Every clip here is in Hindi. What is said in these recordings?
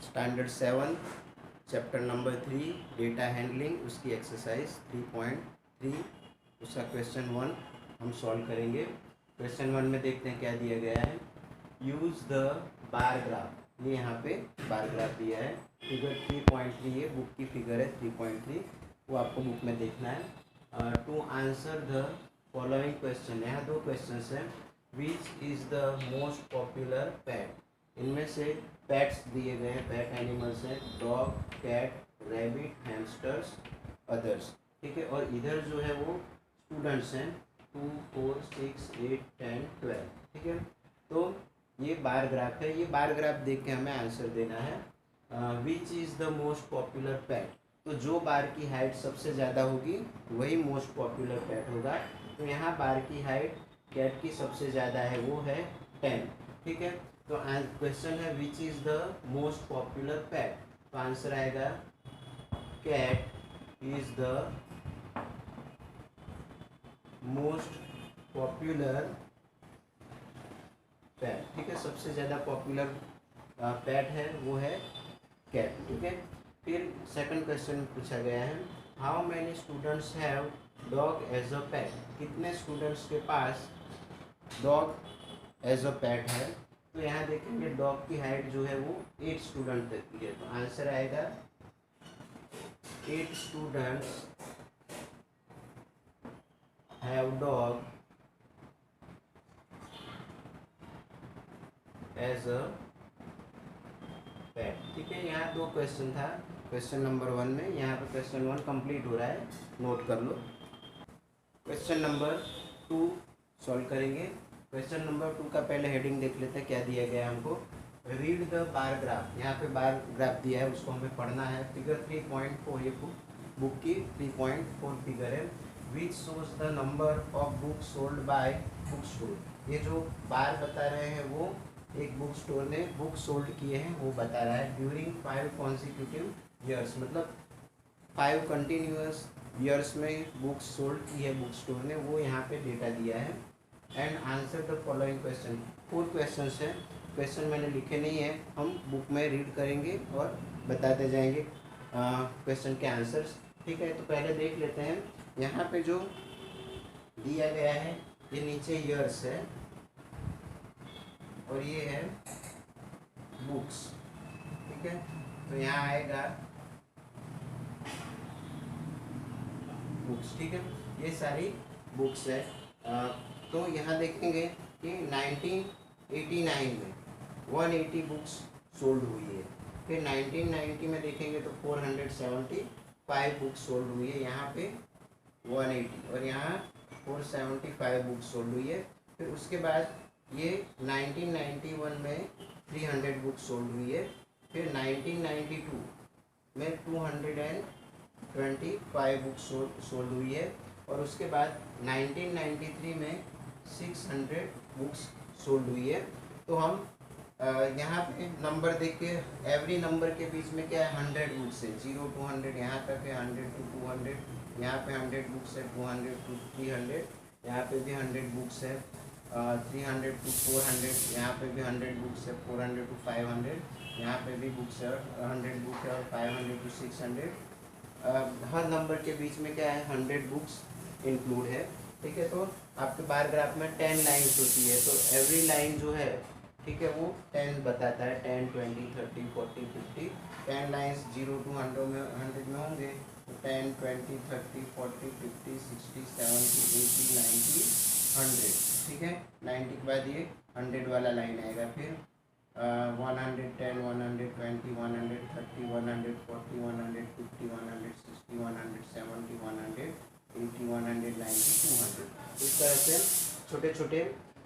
Standard 7 chapter number 3 data handling, उसकी एक्सरसाइज 3.3 उसका क्वेश्चन 1 हम सॉल्व करेंगे। क्वेश्चन 1 में देखते हैं क्या दिया गया है। यूज़ द बार ग्राफ, ये यहाँ पे बार ग्राफ दिया है। फिगर 3.3 ये बुक की फिगर है 3.3, वो आपको बुक में देखना है। To answer the following question, यहाँ दो क्वेश्चन हैं। Which is the most popular pet, इनमें से पेट्स दिए गए हैं, पेट एनिमल्स हैं, dog, cat, rabbit, hamsters, others, ठीक है। और इधर जो है वो स्टूडेंट्स हैं 2, 4, 6, 8, 10, 12, ठीक है। तो ये बार ग्राफ है, ये बार ग्राफ देख के हमें आंसर देना है। Which is the most popular pet, तो जो बार की हाइट सबसे ज़्यादा होगी वही मोस्ट पॉपुलर पेट होगा। तो यहाँ बार की हाइट कैट की सबसे ज़्यादा है, वो है 10, ठीक है। तो क्वेश्चन है which is the most popular pet, तो आंसर आएगा cat is the most popular pet, ठीक है। सबसे ज़्यादा पॉपुलर पेट है वो है कैट, ठीक है। फिर सेकंड क्वेश्चन पूछा गया है, how many students have dog as a pet, कितने स्टूडेंट्स के पास डॉग एज अ पेट है। तो यहाँ देखेंगे डॉग की हाइट जो है वो 8 स्टूडेंट तक की है, तो आंसर आएगा 8 students have dog as a pet, ठीक है। यहाँ दो क्वेश्चन था क्वेश्चन नंबर 1 में, यहाँ पे क्वेश्चन 1 कंप्लीट हो रहा है, नोट कर लो। क्वेश्चन नंबर 2 सॉल्व करेंगे। क्वेश्चन नंबर 2 का पहले हेडिंग देख लेते हैं क्या दिया गया है हमको। रीड द बार ग्राफ, यहाँ पे बार ग्राफ दिया है, उसको हमें पढ़ना है। फिगर 3.4 ये बुक की 3.4 फिगर है। Which shows the number of book sold by book store, ये जो बार बता रहे हैं वो एक बुक स्टोर ने बुक सोल्ड किए हैं वो बता रहा है। ड्यूरिंग 5 कॉन्सिक्यूटिव ईयर्स, मतलब 5 कंटिन्यूअस ईयर्स में बुक्स सोल्ड की है बुक स्टोर ने, वो यहाँ पे डेटा दिया है। And answer the following question, 4 question हैं। क्वेश्चन मैंने लिखे नहीं है, हम बुक में रीड करेंगे और बताते जाएंगे क्वेश्चन के आंसर्स, ठीक है। तो पहले देख लेते हैं, यहाँ पे जो दिया गया है ये नीचे ईयर्स है और ये है बुक्स, ठीक है। तो यहाँ आएगा बुक्स, ठीक है, ये सारी बुक्स है। तो यहाँ देखेंगे कि 1989 में 180 बुक्स सोल्ड हुई है। फिर 1990 में देखेंगे तो 475 बुक्स सोल्ड हुई है, यहाँ पे 180 और यहाँ 475 बुक्स सोल्ड हुई है। फिर उसके बाद ये 1991 में 300 बुक्स सोल्ड हुई है। फिर 1992 में 225 बुक्स सोल्ड हुई है और उसके बाद 1993 में 600 बुक्स सोल्ड हुई है। तो हम यहाँ पे नंबर देख के एवरी नंबर के बीच में क्या है 100 बुक्स है, 0 to 100 यहाँ तक है, 100 to 200 यहाँ पे 100 बुक्स है, 200 to 300 यहाँ पे भी 100 बुक्स है, 300 to 400 यहाँ पे भी 100 बुक्स है, 400 to 500 यहाँ पे भी बुक्स है, 100 बुक है और 500 to 600 हर नंबर के बीच में क्या है 100 बुक्स इंक्लूड है, ठीक है। तो आपके बार ग्राफ में 10 लाइन्स होती है, तो एवरी लाइन जो है, ठीक है, वो 10 बताता है, 10, 20, 30, 40, 50 10 लाइन्स 0 to 100 में होंगे, तो 10, 20, 30, 40, 50, 60, 70, 80, 90, 100, ठीक है। 90 के बाद ये 100 वाला लाइन आएगा। फिर 110, 120, 130, 140, 150, 160, 170, 180, 190, 200, इस तरह से छोटे छोटे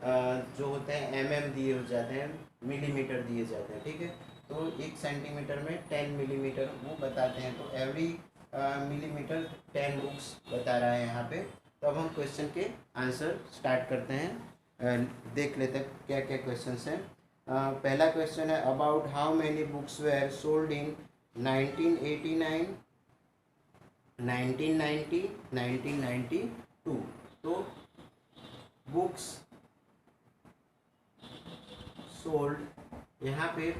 जो होते हैं दिए हो जाते हैं, मिलीमीटर दिए जाते हैं, ठीक है। तो 1 सेंटीमीटर में 10 मिलीमीटर वो बताते हैं, तो एवरी मिलीमीटर 10 बुक्स बता रहा है यहाँ पे। तो अब हम क्वेश्चन के आंसर स्टार्ट करते हैं, देख लेते हैं क्या क्या क्वेश्चन हैं। पहला क्वेश्चन है about how many books were sold in 1989, 1990, 1992। तो बुक्स सोल्ड यहाँ पे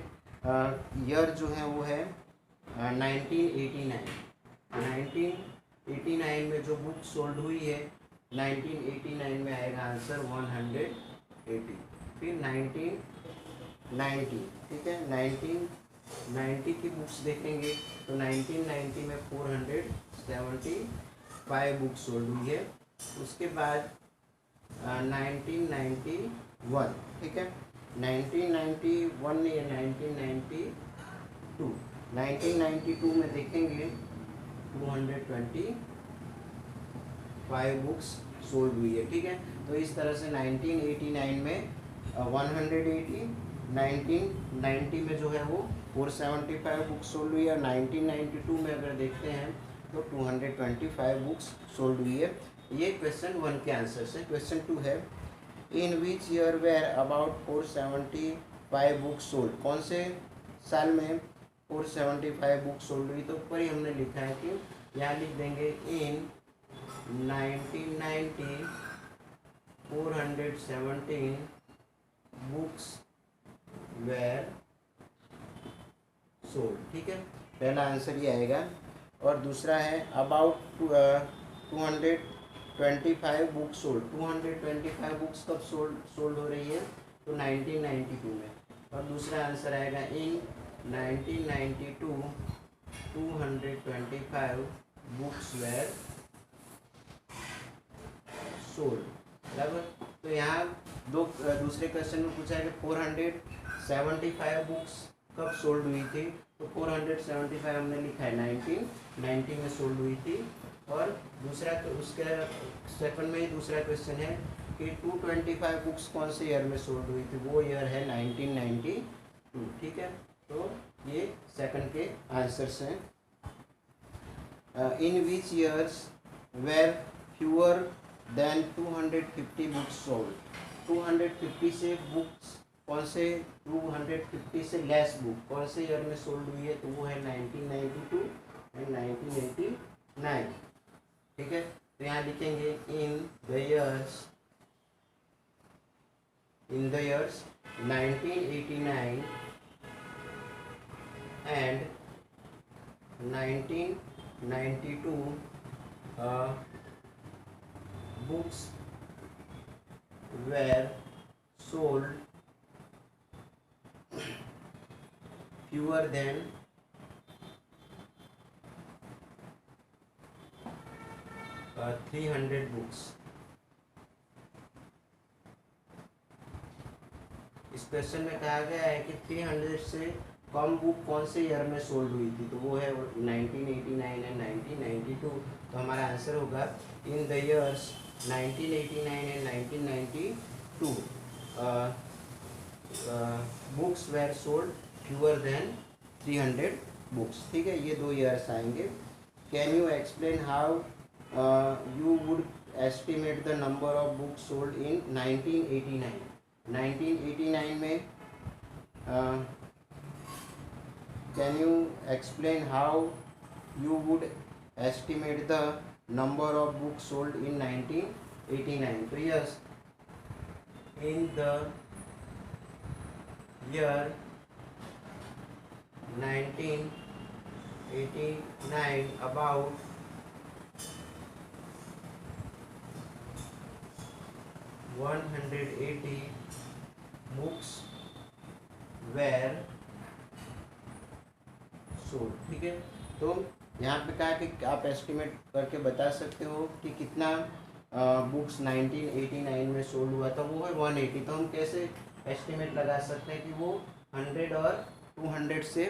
ईयर जो है वो है 1989। 1989 में जो बुक सोल्ड हुई है, 1989 में आएगा आंसर 180। फिर 1990, ठीक है, 1990 की बुक्स देखेंगे तो 1990 में 475 बुक्स सोल्ड हुई है। उसके बाद 1991, ठीक है, 1991 या 1992, 1992 में देखेंगे 225 बुक्स सोल्ड हुई है, ठीक है। तो इस तरह से 1989 में 180, 1990 में जो है वो 475 बुक्स सोल्ड हुई है, और 1992 में अगर देखते हैं तो 225 बुक्स सोल्ड हुई है। ये क्वेश्चन 1 के आंसर से। क्वेश्चन 2 है, in which year were about 475 books sold, कौन से साल में 475 बुक्स सोल्ड हुई। तो ऊपर ही हमने लिखा है कि यहाँ लिख देंगे इन 1990 417 बुक्स वेयर सोल्ड, ठीक है, पहला आंसर ये आएगा। और दूसरा है अबाउट 225 बुक्स सोल्ड। 225 बुक्स कब सोल्ड हो रही है, तो 1992 में। और दूसरा आंसर आएगा इन 1992 225 बुक्स वेयर सोल्ड, बराबर। तो यहाँ दूसरे क्वेश्चन में पूछा है कि 475 बुक्स कब सोल्ड हुई थी। तो 475 हमने लिखा है 1990 में सोल्ड हुई थी। और दूसरा तो उसके सेकंड में ही दूसरा क्वेश्चन है कि 225 बुक्स कौन से ईयर में सोल्ड हुई थी, वो ईयर है 1992, ठीक है। तो ये सेकंड के आंसर्स हैं। In which years were fewer than 250 books sold. 250 से बुक्स कौन से, 250 से लेस बुक कौन से ईयर में सोल्ड हुई है, तो वो है 1992 एंड 1989, ठीक है। तो यहाँ लिखेंगे in the years 1989 and 1992 books were sold fewer than 300 books. इस क्वेश्चन में कहा गया है कि 300 से कम बुक कौन से ईयर में सोल्ड हुई थी, तो वो है 1989 एंड 1992। तो हमारा आंसर होगा in the years 1989 and 1992 books were sold fewer than 300 books, ठीक है। ये 2 ईयर्स आएंगे। Can you explain how you would estimate the number of books sold in 1989। 1989 में can you explain how you would estimate the number of books sold in 1989। तो yes, in the year 1989 about 180 books were sold, ठीक है। तो यहाँ पे कहा कि आप एस्टिमेट करके बता सकते हो कि कितना बुक्स 1989 में सोल्ड हुआ था, वो है 180। तो हम कैसे एस्टिमेट लगा सकते हैं कि वो 100 और 200 से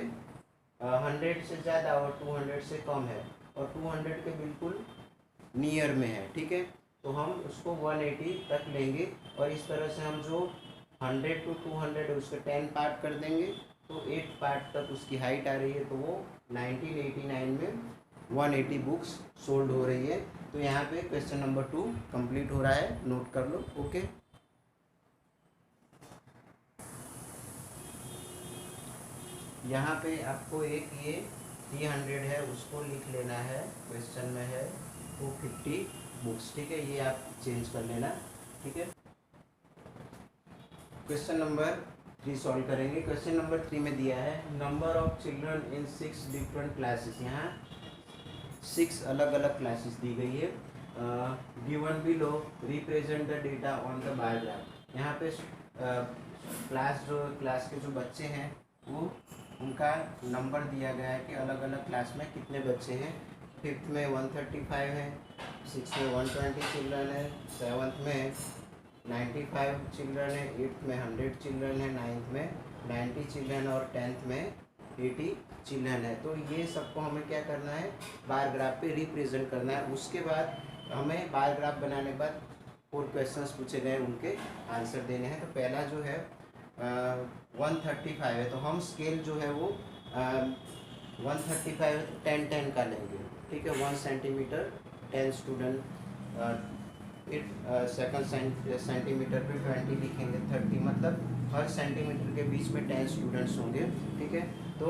100 से ज़्यादा और 200 से कम है, और 200 के बिल्कुल नियर में है, ठीक है। तो हम उसको 180 तक लेंगे, और इस तरह से हम जो 100 to 200 है उसके 10 पार्ट कर देंगे, तो 8 पार्ट तक उसकी हाइट आ रही है। तो वो 1989 में 180 बुक्स सोल्ड हो रही है। तो यहाँ पे क्वेश्चन नंबर 2 कंप्लीट हो रहा है, नोट कर लो, ओके। यहाँ पे आपको एक ये 300 है उसको लिख लेना है, क्वेश्चन में है 250 बुक्स, ठीक है। ये आप चेंज कर लेना, ठीक है। क्वेश्चन नंबर 3 सॉल्व करेंगे। क्वेश्चन नंबर 3 में दिया है number of children in 6 different classes. यहाँ 6 अलग अलग क्लासेस दी गई है। Given below represent the data on the bar graph. यहाँ पे क्लास के जो बच्चे हैं वो उनका नंबर दिया गया है कि अलग अलग क्लास में कितने बच्चे हैं। 5th में 135 है, 6th में 120 चिल्ड्रन है, 7th में 95 चिल्ड्रन है, 8th में 100 चिल्ड्रन है, 9th में 90 चिल्ड्रन और 10th में 80 चिल्ड्रन है। तो ये सबको हमें क्या करना है, बार ग्राफ पे रिप्रेजेंट करना है। उसके बाद हमें बार ग्राफ बनाने के बाद 4 क्वेश्चंस पूछे गए, उनके आंसर देने हैं। तो पहला जो है 135 है, तो हम स्केल जो है वो 135 10-10 का लेंगे, ठीक है। 1 सेंटीमीटर 10 स्टूडेंट, सेकंड सेंटीमीटर पे 20 लिखेंगे, 30 मतलब हर सेंटीमीटर के बीच में 10 स्टूडेंट्स होंगे, ठीक है। तो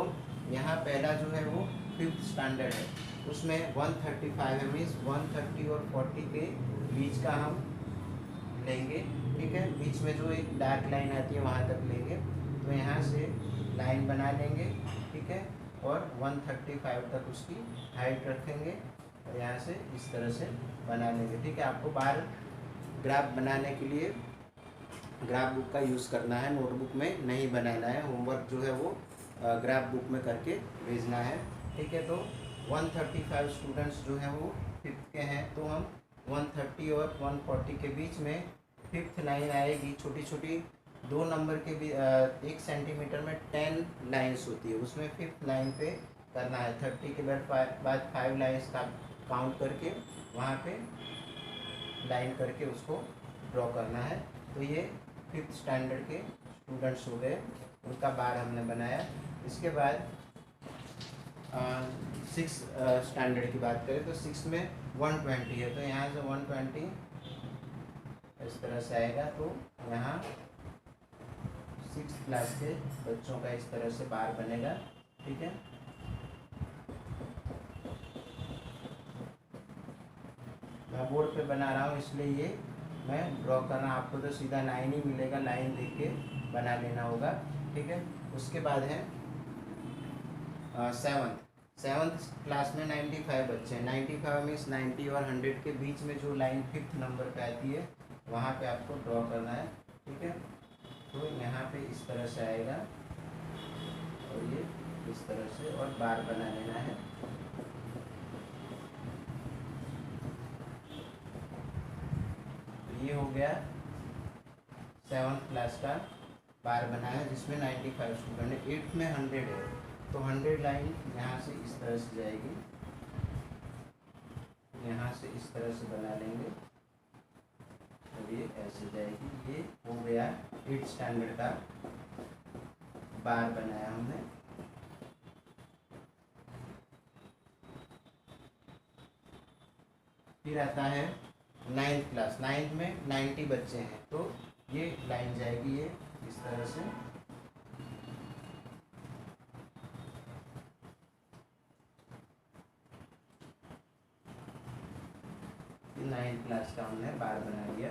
यहाँ पहला जो है वो 5th स्टैंडर्ड है, उसमें 135 है, मीन्स 130 और 40 के बीच का हम लेंगे, ठीक है। बीच में जो एक डार्क लाइन आती है वहाँ तक लेंगे। तो यहाँ से लाइन बना लेंगे, ठीक है, और 135 तक उसकी हाइट रखेंगे और यहाँ से इस तरह से बना लेंगे, ठीक है। आपको बार ग्राफ बनाने के लिए ग्राफ बुक का यूज़ करना है, नोटबुक में नहीं बनाना है। होमवर्क जो है वो ग्राफ बुक में करके भेजना है, ठीक है। तो 135 स्टूडेंट्स जो हैं वो 5th के हैं, तो हम 130 और 140 के बीच में 5th लाइन आएगी। छोटी छोटी 2 नंबर के भी 1 सेंटीमीटर में 10 लाइन्स होती है, उसमें 5th लाइन पे करना है। 30 के बाद 5 लाइन्स का काउंट करके वहाँ पे लाइन करके उसको ड्रॉ करना है। तो ये 5th स्टैंडर्ड के स्टूडेंट्स हो गए, उनका बार हमने बनाया। इसके बाद 6 स्टैंडर्ड की बात करें तो 6 में 120 है, तो यहाँ से 120 इस तरह से आएगा। तो यहाँ 6th क्लास के बच्चों का इस तरह से बार बनेगा, ठीक है। मैं बोर्ड पे बना रहा हूँ इसलिए ये मैं ड्रॉ कर रहा हूँ, आपको तो सीधा लाइन ही मिलेगा, लाइन देख के बना लेना होगा, ठीक है। उसके बाद है 7th क्लास में 95 बच्चे हैं। 95 मीन्स 90 और 100 के बीच में जो लाइन 5th नंबर पे आती है वहाँ पे आपको ड्रॉ करना है, ठीक है। तो यहाँ पे इस तरह से आएगा और ये इस तरह से, और बार बना लेना है। ये हो गया 7th क्लास का बार बनाया जिसमें 95 स्टूडेंट है। 8th में 100 है, तो 100 लाइन यहाँ से इस तरह से जाएगी, यहाँ से इस तरह से बना लेंगे और ये ऐसे जाएगी। ये हो गया 8th स्टैंडर्ड का बार बनाया हमने। फिर आता है 9th क्लास। 9th में 90 बच्चे हैं, तो ये लाइन जाएगी ये इस तरह से, ये 9th क्लास का हमने बार बना लिया।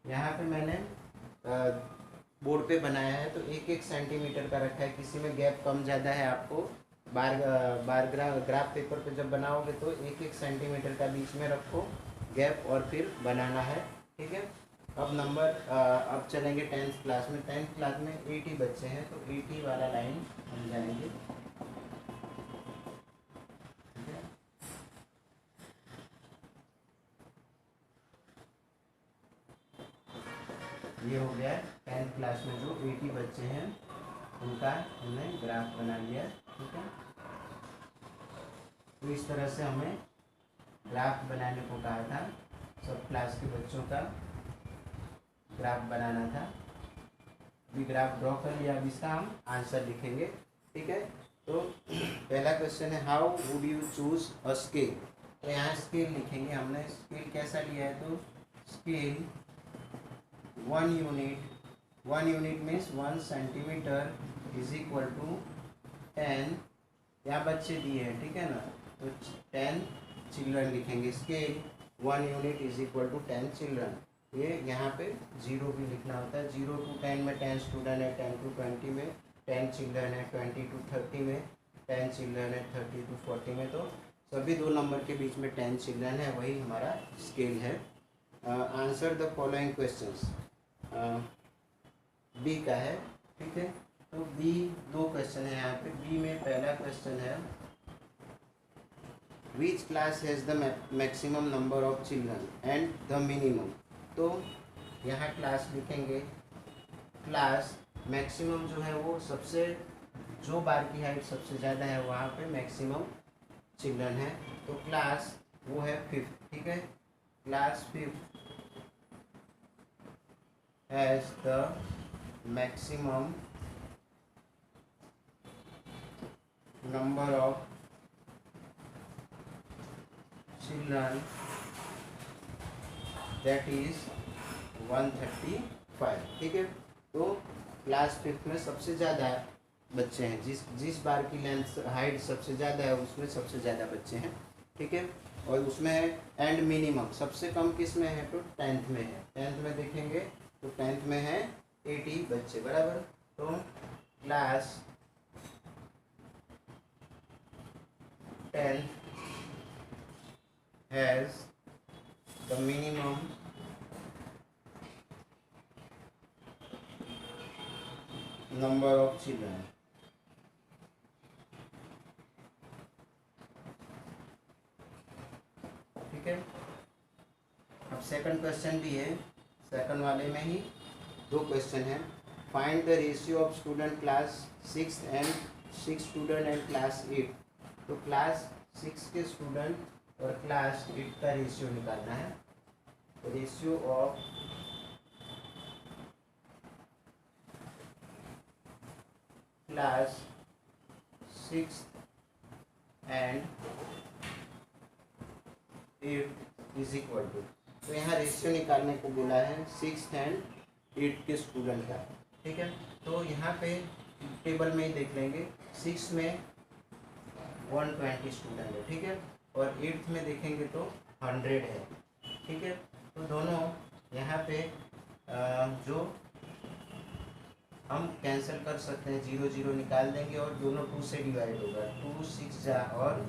यहाँ पे मैंने बोर्ड पे बनाया है तो 1-1 सेंटीमीटर का रखा है, किसी में गैप कम ज़्यादा है आपको ग्राफ पेपर पे जब बनाओगे तो 1-1 सेंटीमीटर का बीच में रखो गैप और फिर बनाना है, ठीक है। अब चलेंगे 10th क्लास में। 10th क्लास में 80 बच्चे हैं, तो 80 वाला लाइन हम जाएंगे, ठीक है। ये हो गया 10th क्लास में जो 80 बच्चे हैं उनका हमने ग्राफ बना लिया, ठीक है। तो इस तरह से हमें ग्राफ बनाने को कहा था, सब क्लास के बच्चों का ग्राफ बनाना था। भी ग्राफ ड्रॉ कर लिया, अब इसका हम आंसर लिखेंगे, ठीक है। तो पहला क्वेश्चन है how would you choose a scale. तो यहाँ स्केल लिखेंगे हमने। स्केल कैसा लिया है, तो scale 1 unit means 1 centimetre is equal to 10, यहाँ बच्चे दिए हैं, ठीक है ना, तो 10 चिल्ड्रन लिखेंगे। Scale 1 unit is equal to 10 children. ये यहाँ पे 0 भी लिखना होता है। 0 to 10 में 10 स्टूडेंट है, 10 to 20 में 10 चिल्ड्रन है, 20 to 30 में 10 चिल्ड्रन है, 30 to 40 में। तो सभी दो नंबर के बीच में 10 चिल्ड्रन है, वही हमारा स्केल है। Answer the following questions. B का है, ठीक है। तो बी दो क्वेश्चन है यहाँ पे। बी में पहला क्वेश्चन है which class has the maximum number of children and the minimum. तो यहाँ क्लास लिखेंगे। क्लास मैक्सिमम जो है वो सबसे, जो बार की हाइट सबसे ज़्यादा है वहाँ पे मैक्सिमम चिल्ड्रन है। तो क्लास वो है 5, ठीक है। Class 5 has the maximum number of children that is 135, ठीक है। तो क्लास 5 में सबसे ज़्यादा बच्चे हैं, जिस बार की लेंथ हाइट सबसे ज़्यादा है उसमें सबसे ज़्यादा बच्चे हैं, ठीक है। और उसमें एंड मिनिमम सबसे कम किस में है, तो 10th में है। 10th में देखेंगे तो 10th में है 80 बच्चे, बराबर। तो class 10 has the minimum number of children, ठीक है। अब सेकंड क्वेश्चन भी है, सेकंड वाले में ही दो क्वेश्चन है। Find the ratio of student class 6 and 6 student and class 8। तो क्लास 6 के स्टूडेंट और क्लास 8 का रेशियो निकालना है। Ratio of class 6 and 8 is equal to, तो यहाँ रेशियो निकालने को बोला है 6 एंड 8 के स्टूडेंट का, ठीक है। तो यहाँ पे टेबल में ही देख लेंगे। 6 में 120 स्टूडेंट है, ठीक है। और 8th में देखेंगे तो 100 है, ठीक है। तो दोनों यहाँ पे जो हम कैंसिल कर सकते हैं, 0 0 निकाल देंगे और दोनों 2 से डिवाइड होगा। 2 6 जा और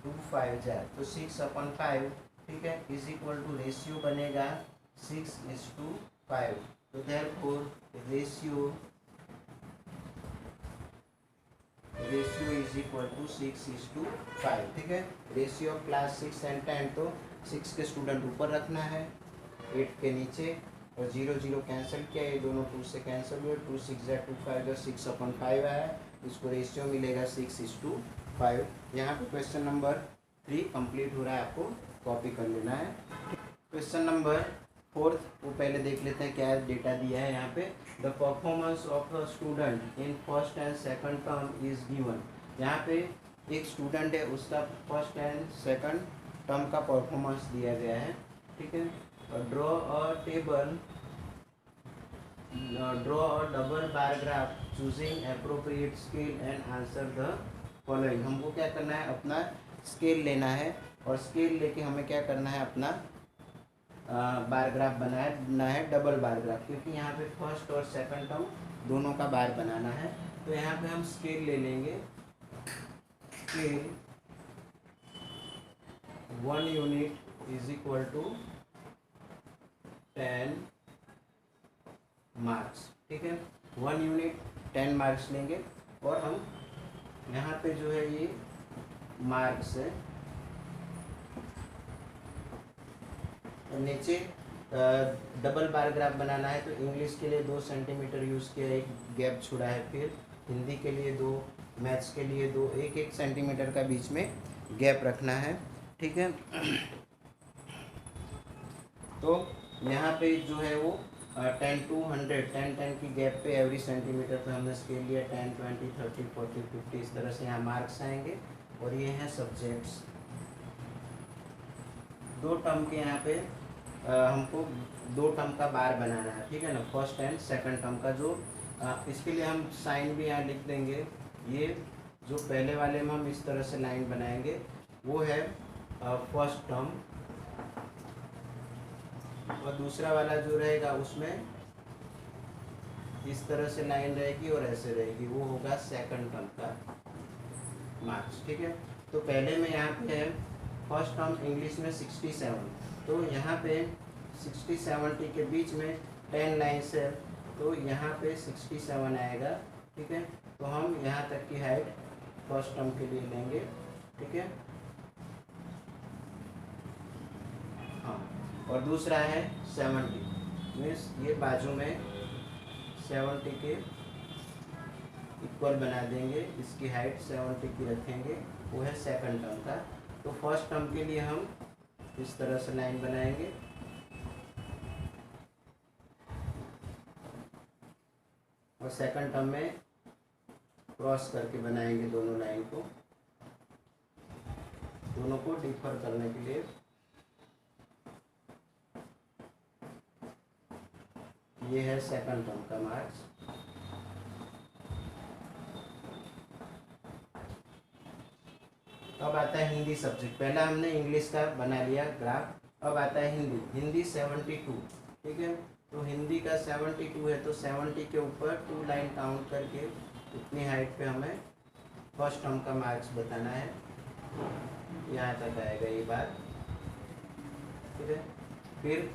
2 5 जा, तो 6/5, ठीक है, इज इक्वल टू रेशियो बनेगा 6:5। तो therefore ratio is equal to 6:5, ठीक है। रेशियो ऑफ क्लास 6 एंड 10, तो 6 के स्टूडेंट ऊपर रखना है, 8 के नीचे, और 0 0 कैंसिल किया, ये दोनों 2 से कैंसिल हुए। 2 6 जा 2 5 जा 6/5 आया, इसको रेशियो मिलेगा 6:5। यहाँ पे क्वेश्चन नंबर 3 कंप्लीट हो रहा है, आपको कॉपी कर लेना है। क्वेश्चन नंबर 4 वो पहले देख लेते हैं क्या डेटा दिया है यहाँ पे। The performance of a student in first and second term is given. यहाँ पे एक स्टूडेंट है, उसका फर्स्ट एंड सेकंड टर्म का परफॉर्मेंस दिया गया है, ठीक है। Draw a table, draw a double bar graph choosing appropriate scale and answer the following. हमको क्या करना है, अपना स्केल लेना है, और स्केल लेके हमें क्या करना है, अपना बार ग्राफ बनाना है, डबल बार ग्राफ, क्योंकि यहाँ पे फर्स्ट और सेकंड टर्म दोनों का बार बनाना है। तो यहाँ पे हम स्केल ले लेंगे। Scale 1 unit is equal to 10 marks, ठीक है। 1 यूनिट 10 मार्क्स लेंगे, और हम यहाँ पे जो है ये मार्क्स है, और नीचे डबल बार ग्राफ बनाना है। तो इंग्लिश के लिए 2 सेंटीमीटर यूज़ किया, एक गैप छोड़ा है, फिर हिंदी के लिए 2, मैथ्स के लिए 2, 1 सेंटीमीटर का बीच में गैप रखना है, ठीक है। तो यहाँ पे जो है वो 10 to 100, 10 की गैप पे एवरी सेंटीमीटर पे हमने स्केल लिया। 10 20 30 40 50 इस तरह से यहाँ मार्क्स आएंगे, और ये हैं सब्जेक्ट्स। 2 टर्म के यहाँ पे हमको 2 टर्म का बार बनाना है, ठीक है ना, फर्स्ट एंड सेकंड टर्म का। जो इसके लिए हम साइन भी यहाँ लिख देंगे। ये जो पहले वाले में हम इस तरह से लाइन बनाएंगे वो है फर्स्ट टर्म, और दूसरा वाला जो रहेगा उसमें इस तरह से लाइन रहेगी और ऐसे रहेगी, वो होगा सेकंड टर्म का मार्क्स। ठीक है, तो पहले में यहाँ पे है फर्स्ट टर्म इंग्लिश में 67, तो यहाँ पे 60-70 के बीच में 10 लाइन्स है, तो यहाँ पे 67 आएगा। ठीक है, तो हम यहाँ तक की हाइट फर्स्ट टर्म के लिए लेंगे। ठीक है, हाँ, और दूसरा है 70, मीन्स ये बाजू में 70 के इक्वल बना देंगे, इसकी हाइट 70 की रखेंगे, वो है सेकंड टर्म का। तो फर्स्ट टर्म के लिए हम इस तरह से लाइन बनाएंगे, और सेकंड टर्म में क्रॉस करके बनाएंगे दोनों लाइन को, दोनों को डिफर करने के लिए। ये है सेकंड टर्म का मार्क्स। अब आता है हिंदी सब्जेक्ट। पहला हमने इंग्लिश का बना लिया ग्राफ, अब आता है हिंदी। हिंदी 72, ठीक है, तो हिंदी का 72 है, तो 70 के ऊपर 2 लाइन काउंट करके इतनी हाइट पे हमें फर्स्ट टर्म का मार्क्स बताना है। यहाँ तक आएगा ये बात। ठीक है, फिर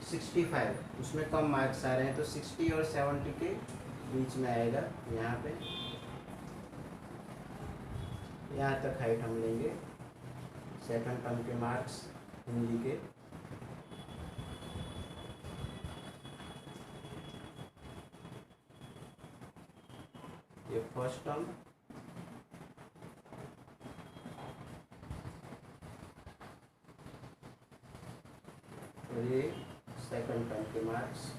65, उसमें कम मार्क्स आ रहे हैं, तो 60 और 70 के बीच में आएगा यहाँ पे, यहाँ तक हाइट हम लेंगे सेकंड टर्म के मार्क्स हिंदी के। ये फर्स्ट टर्म, और ये सेकंड टर्म के मार्क्स।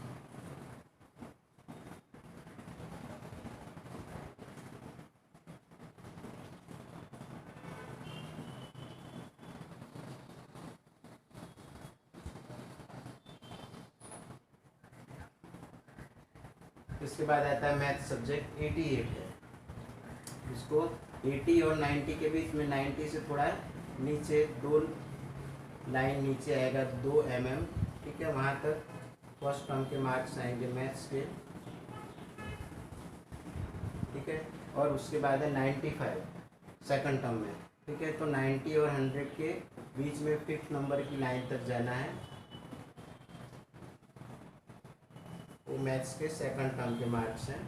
इसके बाद आता है मैथ सब्जेक्ट। 88 है, इसको 80 और 90 के बीच में 90 से थोड़ा नीचे 2 लाइन नीचे आएगा 2 mm। ठीक है, वहाँ तक फर्स्ट टर्म के मार्क्स आएंगे मैथ्स के। ठीक है, और उसके बाद है 95 सेकंड टर्म में। ठीक है, तो 90 और 100 के बीच में 5th नंबर की लाइन तक जाना है, वो मैथ्स के सेकंड टर्म के मार्क्स हैं।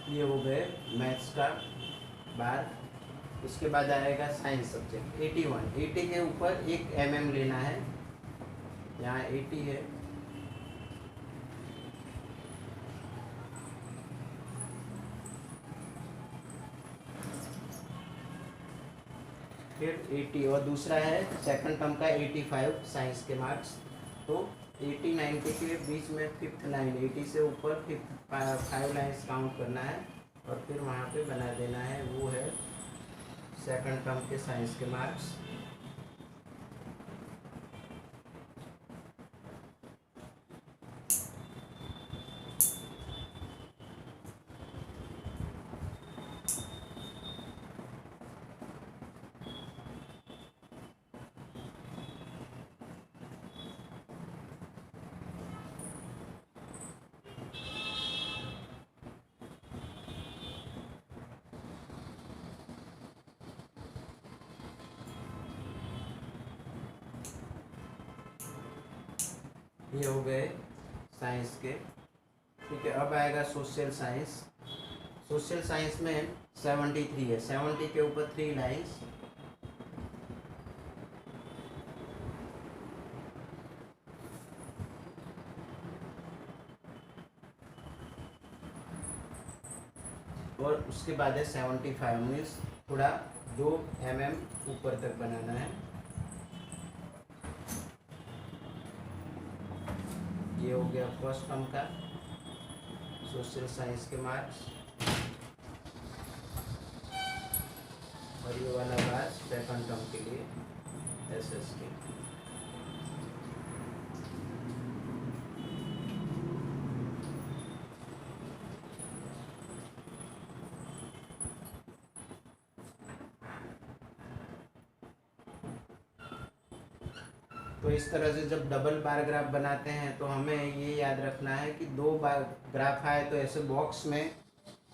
ये हो गए मैथ्स का बार। उसके बाद आएगा साइंस सब्जेक्ट। 81, 80 के ऊपर 1 mm लेना है, यहाँ 80 है, फिर 80, और दूसरा है सेकंड टर्म का 85 साइंस के मार्क्स। तो 80 90 के बीच में 5th लाइन, 80 से ऊपर 5 लाइन्स काउंट करना है, और फिर वहाँ पे बना देना है, वो है सेकंड टर्म के साइंस के मार्क्स। ये हो गए साइंस के। ठीक है, अब आएगा सोशल साइंस। सोशल साइंस में 73 है, 70 के ऊपर 3 लाइन्स, और उसके बाद है 75, मीन्स थोड़ा 2 mm ऊपर तक बनाना है। ये हो गया फर्स्ट टर्म का सोशल साइंस के मार्क्स, और ये वाला बात सेकंड टर्म के लिए एसएस के। तो इस तरह से जब डबल बार ग्राफ बनाते हैं तो हमें ये याद रखना है कि 2 बार ग्राफ आए तो ऐसे बॉक्स में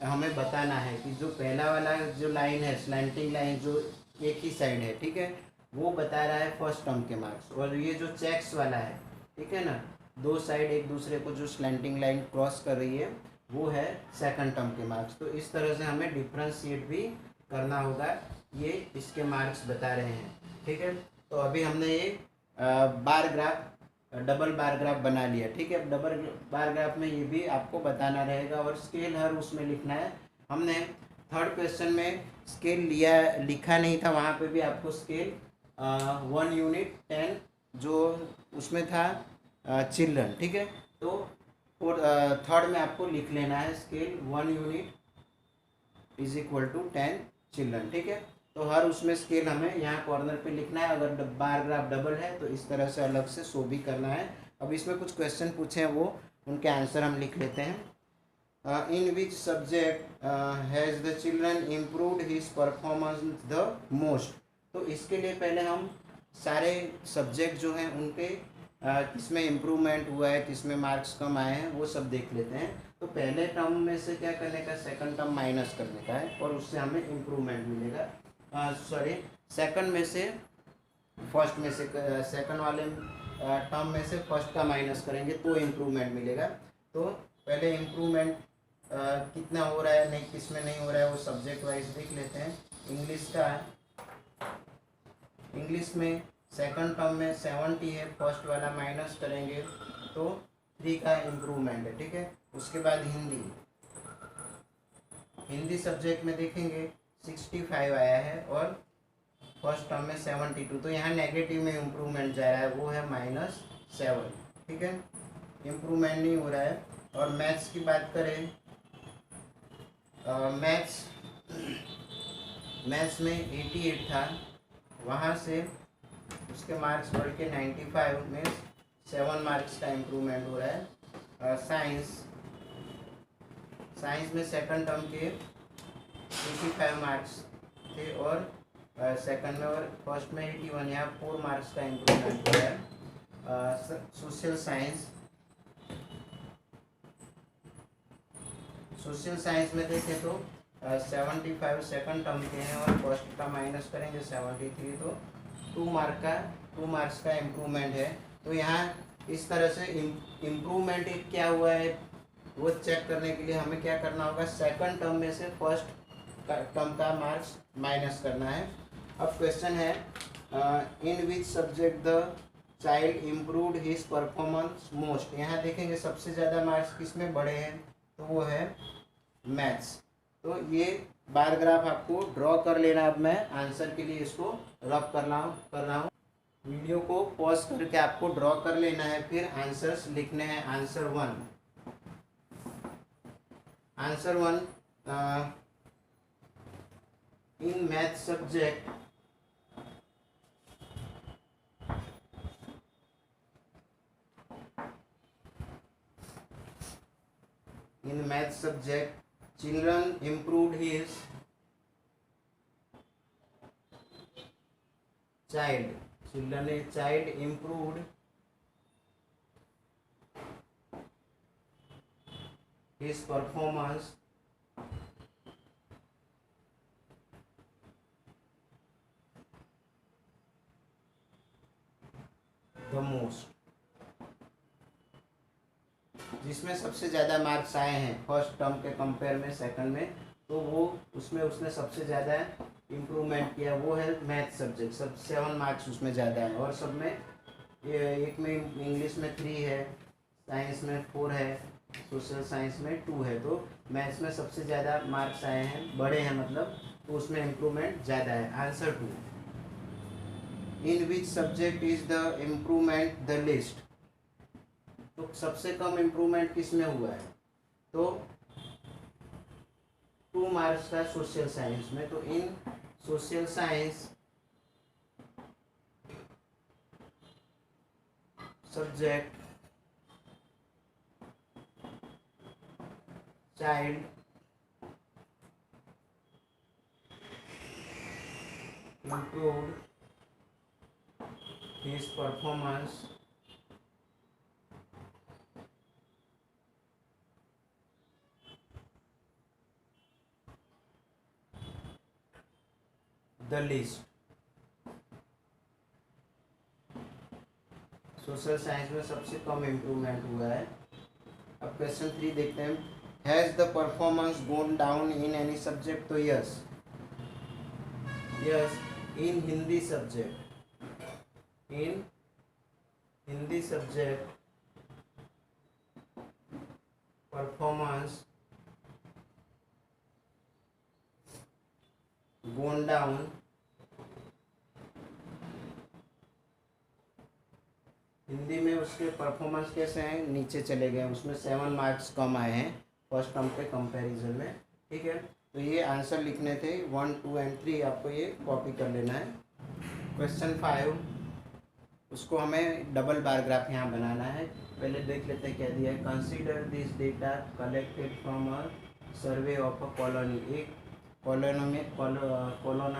हमें बताना है कि जो पहला वाला जो लाइन है स्लैंटिंग लाइन जो एक ही साइड है, ठीक है, वो बता रहा है फर्स्ट टर्म के मार्क्स, और ये जो चेक्स वाला है, ठीक है ना, 2 साइड एक दूसरे को जो स्लैंटिंग लाइन क्रॉस कर रही है वो है सेकंड टर्म के मार्क्स। तो इस तरह से हमें डिफ्रेंशिएट भी करना होगा, ये इसके मार्क्स बता रहे हैं, ठीक है। तो अभी हमने ये bar graph double bar graph बना लिया, ठीक है। डबल बार ग्राफ में ये भी आपको बताना रहेगा और स्केल हर उसमें लिखना है। हमने थर्ड क्वेश्चन में स्केल लिखा नहीं था, वहाँ पे भी आपको स्केल 1 यूनिट 10 जो उसमें था चिल्ड्रन, ठीक है। तो और थर्ड में आपको लिख लेना है scale 1 unit is equal to 10 children, ठीक है। तो हर उसमें स्केल हमें यहाँ कॉर्नर पे लिखना है। अगर बार ग्राफ डबल है तो इस तरह से अलग से शो भी करना है। अब इसमें कुछ क्वेश्चन पूछे हैं, वो उनके आंसर हम लिख लेते हैं। In which subject has the children improved his performance the most. तो इसके लिए पहले हम सारे सब्जेक्ट जो हैं उनके किसमें इम्प्रूवमेंट हुआ है, किसमें मार्क्स कम आए हैं, वो सब देख लेते हैं। तो पहले टर्म में से क्या करने का, सेकंड टर्म माइनस करने का है और उससे हमें इम्प्रूवमेंट मिलेगा। सेकंड में से फर्स्ट में से सेकंड वाले टर्म में से फर्स्ट का माइनस करेंगे तो इम्प्रूवमेंट मिलेगा। तो पहले इम्प्रूवमेंट कितना हो रहा है, नहीं किस में नहीं हो रहा है, वो सब्जेक्ट वाइज देख लेते हैं। इंग्लिश में सेकंड टर्म में 70 है, फर्स्ट वाला माइनस करेंगे तो 3 का इम्प्रूवमेंट है, ठीक है। उसके बाद हिंदी सब्जेक्ट में देखेंगे 65 आया है और फर्स्ट टर्म में 72, तो यहाँ नेगेटिव में इम्प्रूवमेंट जा रहा है, वो है -7, ठीक है, इम्प्रूवमेंट नहीं हो रहा है। और मैथ्स की बात करें, मैथ्स में 88 था, वहाँ से उसके मार्क्स बढ़ के 95 में 7 मार्क्स का इम्प्रूवमेंट हो रहा है। साइंस में सेकंड टर्म के 85 मार्क्स थे और सेकंड में, और फर्स्ट में 81, यहाँ 4 मार्क्स का इम्प्रूवमेंट हो रहा है। सोशल साइंस में देखें तो 75 सेकंड टर्म के हैं और फर्स्ट का माइनस करेंगे 73, तो 2 मार्क्स का इम्प्रूवमेंट है। तो यहाँ इस तरह से इम्प्रूवमेंट क्या हुआ है वो चेक करने के लिए हमें क्या करना होगा, सेकंड टर्म में से फर्स्ट टर्म का मार्क्स माइनस करना है। अब क्वेश्चन है in which subject the child improved his performance most. यहाँ देखेंगे सबसे ज़्यादा मार्क्स किस में बढ़े हैं, तो वो है मैथ्स। तो ये बार ग्राफ आपको ड्रॉ कर लेना। अब मैं आंसर के लिए इसको रफ कर रहा हूँ। वीडियो को पॉज करके आपको ड्रॉ कर लेना है, फिर आंसर्स लिखने हैं। Answer one in math subject children improved his child improved his performance the most। जिसमें सबसे ज़्यादा मार्क्स आए हैं फर्स्ट टर्म के कंपेयर में सेकंड में, तो वो उसमें उसने सबसे ज़्यादा इम्प्रूवमेंट किया, वो है मैथ सब्जेक्ट। सब 7 मार्क्स उसमें ज़्यादा है और सब में एक में इंग्लिश में 3 है, साइंस में 4 है, सोशल साइंस में 2 है। तो मैथ्स में सबसे ज़्यादा मार्क्स आए हैं, बड़े हैं मतलब तो उसमें इम्प्रूवमेंट ज़्यादा है। Answer 2। In which subject is the improvement the list. तो सबसे कम इम्प्रूवमेंट किस में हुआ है? तो 2 मार्क्स का सोशल साइंस में। तो in social science subject child improved his performance the least। Social science में सबसे कम इम्प्रूवमेंट हुआ है। अब क्वेश्चन 3 देखते हैं। Has the performance gone down in any subject? तो yes, yes in Hindi subject, in Hindi subject performance gone down. Hindi में उसके परफॉर्मेंस कैसे हैं? नीचे चले गए, उसमें 7 मार्क्स कम आए हैं फर्स्ट टर्म के कंपैरिजन में। ठीक है, तो ये आंसर लिखने थे 1, 2 एंड 3, आपको ये कॉपी कर लेना है। क्वेश्चन 5, उसको हमें डबल बार ग्राफ यहाँ बनाना है। पहले देख लेते हैं क्या दिया है। Consider this data collected from a survey of a colony. एक कॉलोनी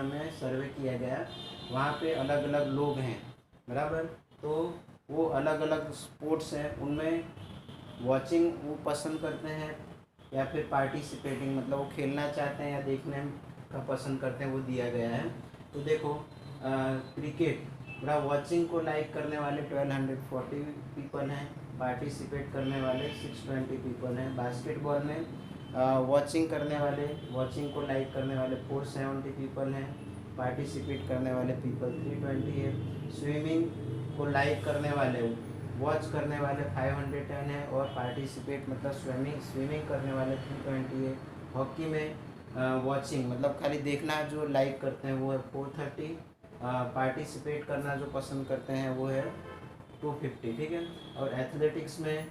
में सर्वे किया गया, वहाँ पे अलग अलग लोग हैं, बराबर। तो वो अलग अलग स्पोर्ट्स हैं, उनमें वॉचिंग वो पसंद करते हैं या फिर पार्टिसिपेटिंग, मतलब वो खेलना चाहते हैं या देखने का पसंद करते हैं, वो दिया गया है। तो देखो क्रिकेट, बड़ा वॉचिंग को लाइक करने वाले 1240 पीपल हैं, पार्टिसिपेट करने वाले 620 पीपल हैं। बास्केटबॉल में वॉचिंग करने वाले, वॉचिंग को लाइक करने वाले 470 पीपल हैं, पार्टिसिपेट करने वाले पीपल 320 है। स्विमिंग को लाइक करने वाले, वॉच करने वाले 510 है, और पार्टिसिपेट मतलब स्विमिंग करने वाले 320 है। हॉकी में वॉचिंग मतलब खाली देखना जो लाइक करते हैं वो है 430, पार्टिसिपेट करना जो पसंद करते हैं वो है 250। ठीक है, और एथलेटिक्स में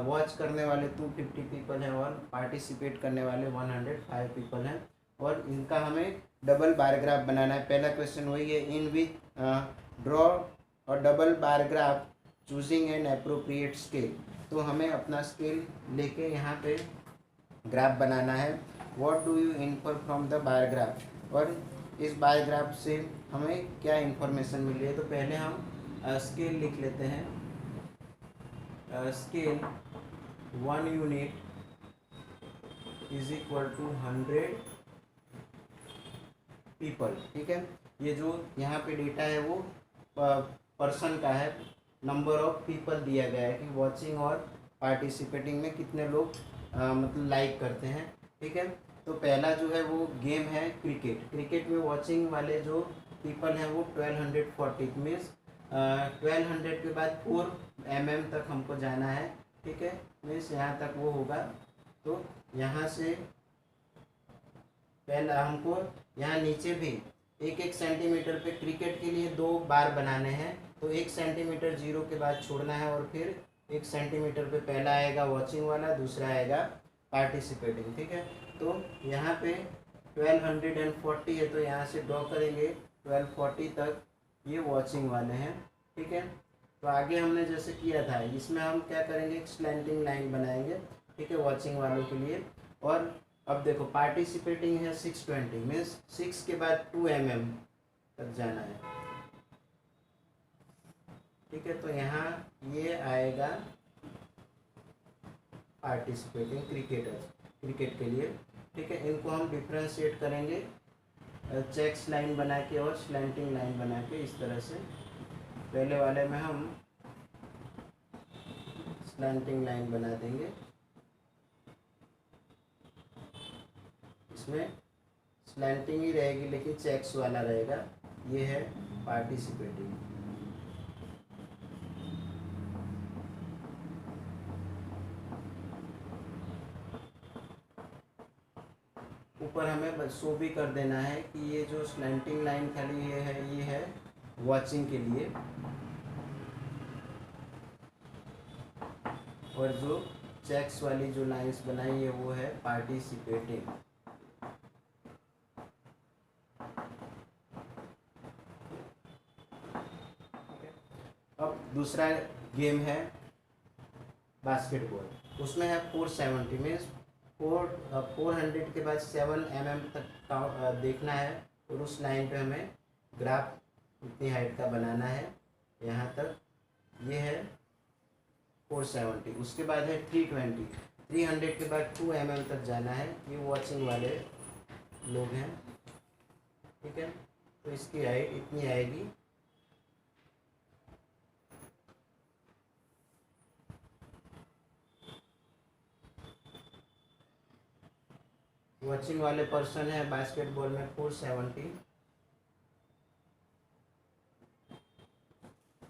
वॉच करने वाले 250 पीपल हैं और पार्टिसिपेट करने वाले 105 पीपल हैं। और इनका हमें डबल बार ग्राफ बनाना है। पहला क्वेश्चन वही है, इन विच ड्रॉ और double bar graph choosing an appropriate scale. तो हमें अपना स्केल लेके यहाँ पे ग्राफ बनाना है। What do you infer from the bar graph, और इस बार ग्राफ से हमें क्या इंफॉर्मेशन मिली है। तो पहले हम स्केल लिख लेते हैं। Scale 1 unit is equal to 100 people. ठीक है, ये जो यहाँ पे डेटा है वो पर्सन का है, नंबर ऑफ पीपल दिया गया है कि वॉचिंग और पार्टिसिपेटिंग में कितने लोग मतलब लाइक करते हैं। ठीक है, तो पहला जो है वो गेम है क्रिकेट। क्रिकेट में वॉचिंग वाले जो पीपल हैं वो 1240 मीन्स 1200 के बाद 4 mm तक हमको जाना है। ठीक है, मीन्स यहाँ तक वो होगा। तो यहाँ से पहला हमको यहाँ नीचे भी 1-1 सेंटीमीटर पे क्रिकेट के लिए 2 बार बनाने हैं। तो 1 सेंटीमीटर जीरो के बाद छोड़ना है, और फिर 1 सेंटीमीटर पे पहला आएगा वॉचिंग वाला, दूसरा आएगा पार्टिसिपेटिंग। ठीक है, तो यहाँ पे 1240 है, तो यहाँ से ड्रॉ करेंगे 1240 तक, ये वॉचिंग वाले हैं। ठीक है, तो आगे हमने जैसे किया था, इसमें हम क्या करेंगे, एक स्लैंटिंग लाइन बनाएंगे। ठीक है, वॉचिंग वालों के लिए। और अब देखो पार्टिसिपेटिंग है 620 मीन्स 6 के बाद 2 mm तक जाना है। ठीक है, तो यहाँ ये आएगा पार्टिसिपेटिंग क्रिकेट के लिए। ठीक है, इनको हम डिफ्रेंशिएट करेंगे चेक्स लाइन बना के और स्लैंटिंग लाइन बना के, इस तरह से। पहले वाले में हम स्लैंटिंग लाइन बना देंगे, इसमें स्लैंटिंग ही रहेगी लेकिन चेक्स वाला रहेगा। ये है पार्टिसिपेटिंग। ऊपर हमें बस शो भी कर देना है कि ये जो स्लैंटिंग लाइन खाली ये है वॉचिंग के लिए, और जो चेक्स वाली जो लाइंस बनाई है वो है पार्टिसिपेटिंग। अब दूसरा गेम है बास्केटबॉल। उसमें है 470 मीन्स 400 के बाद 7 mm तक देखना है, और उस लाइन पे हमें ग्राफ इतनी हाइट का बनाना है यहाँ तक। ये है 470। उसके बाद है 320। 300 के बाद 2 mm तक जाना है। ये वॉचिंग वाले लोग हैं, ठीक है। तो इसकी हाइट इतनी आएगी। वॉचिंग वाले पर्सन है बास्केटबॉल में 470,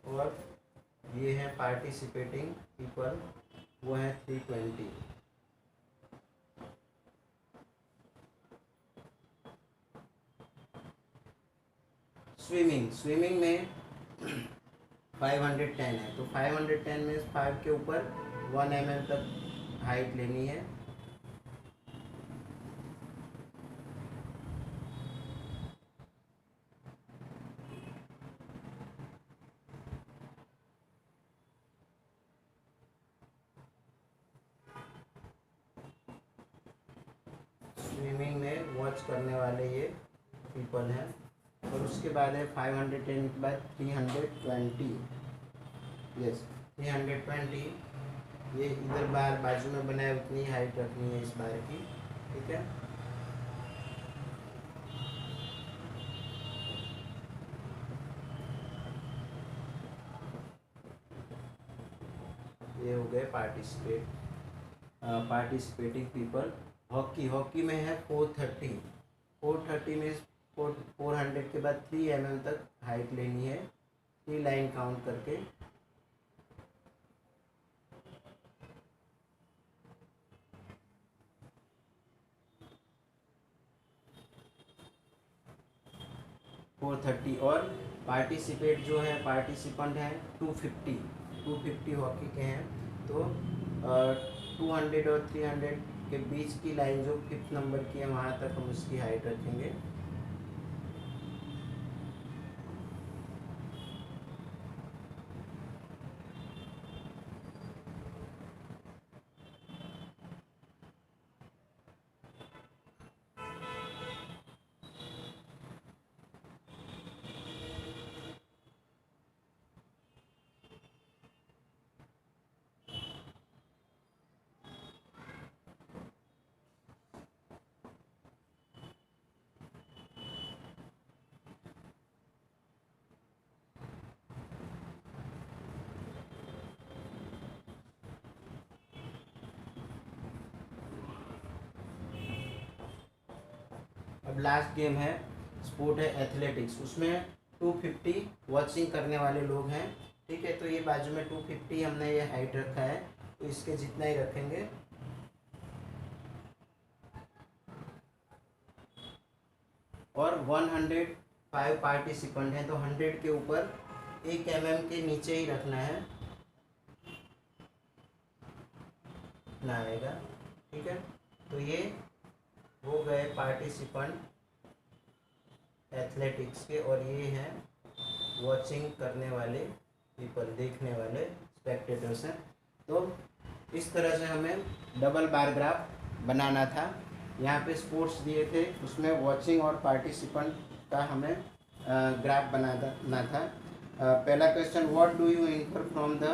और ये है पार्टिसिपेटिंग पीपल, वो है 320। स्विमिंग में 510 है, तो 510 में 5 के ऊपर 1 mm तक हाइट लेनी है। स्विमिंग में वॉच करने वाले ये पीपल हैं। और उसके बाद है 510 के बाद 320। यस, 320। ये इधर बार बाजू में बनाए उतनी हाइट रखनी है इस बार की, ठीक है। ये हो गए पार्टिसिपेटिंग पीपल। हॉकी में है 430। 430 में 400 के बाद 3 mm तक हाइट लेनी है, 3 लाइन काउंट करके। और पार्टिसिपेट जो है पार्टिसिपेंट है 250 हॉकी के हैं। तो 200 और 300 के बीच की लाइन जो 5th नंबर की है वहाँ तक हम उसकी हाइट रखेंगे। अब लास्ट गेम है, स्पोर्ट है एथलेटिक्स। उसमें 250 वॉचिंग करने वाले लोग हैं, ठीक है। तो ये बाजू में 250 हमने ये हाइट रखा है, तो इसके जितना ही रखेंगे। और 105 पार्टिसिपेंट हैं, तो 100 के ऊपर 1 mm के नीचे ही रखना है, ना आएगा, ठीक है। तो ये हो गए पार्टिसिपेंट एथलेटिक्स के, और ये हैं वॉचिंग करने वाले पीपल, देखने वाले स्पेक्टेटर्स हैं। तो इस तरह से हमें डबल बार ग्राफ बनाना था। यहाँ पे स्पोर्ट्स दिए थे, उसमें वॉचिंग और पार्टिसिपेंट का हमें ग्राफ बनाना था। पहला question, what do you infer from the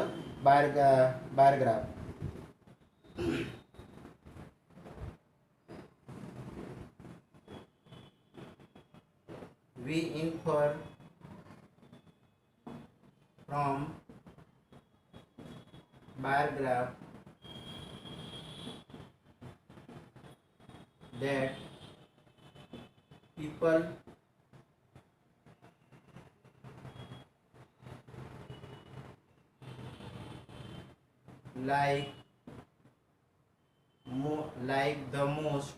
bar graph. We infer from bar graph that people like the most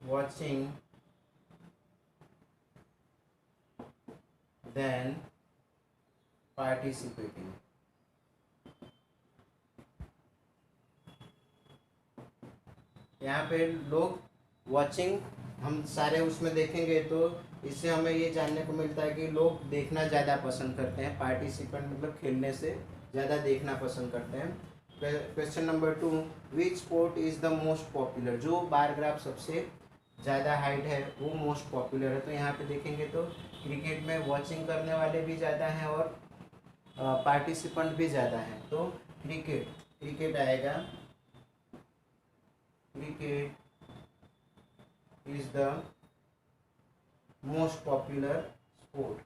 watching than participating। यहाँ पे लोग वॉचिंग हम सारे उसमें देखेंगे तो इससे हमें ये जानने को मिलता है कि लोग देखना ज़्यादा पसंद करते हैं, पार्टिसिपेंट मतलब खेलने से ज़्यादा देखना पसंद करते हैं। Question number 2, which sport is the most popular. जो बार ग्राफ सबसे ज़्यादा हाइट है वो मोस्ट पॉपुलर है। तो यहाँ पे देखेंगे तो क्रिकेट में वॉचिंग करने वाले भी ज़्यादा हैं और पार्टिसिपेंट भी ज़्यादा हैं। तो क्रिकेट आएगा। Cricket is the most popular sport.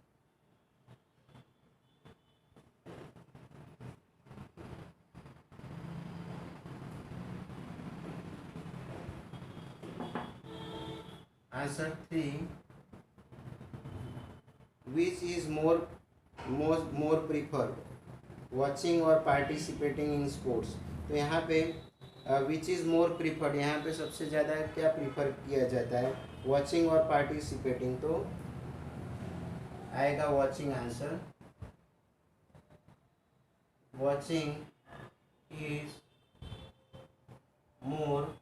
Answer 3, which is more preferred, watching और पार्टिसिपेटिंग इन स्पोर्ट्स। तो यहाँ पे विच इज़ मोर प्रीफर्ड, यहाँ पे सबसे ज़्यादा क्या प्रीफर किया जाता है, वॉचिंग और पार्टिसिपेटिंग। तो आएगा watching answer. Watching is more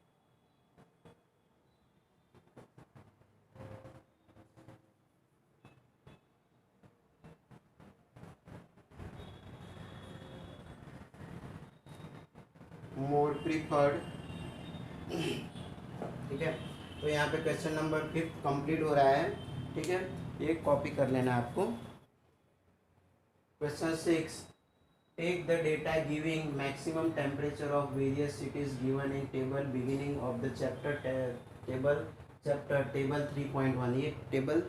preferred. ठीक है, तो यहाँ पे क्वेश्चन नंबर 5 कंप्लीट हो रहा है। ठीक है, ये कॉपी कर लेना आपको। Question 6, take the data giving maximum temperature of various cities given in table beginning of the table 3.1। ये टेबल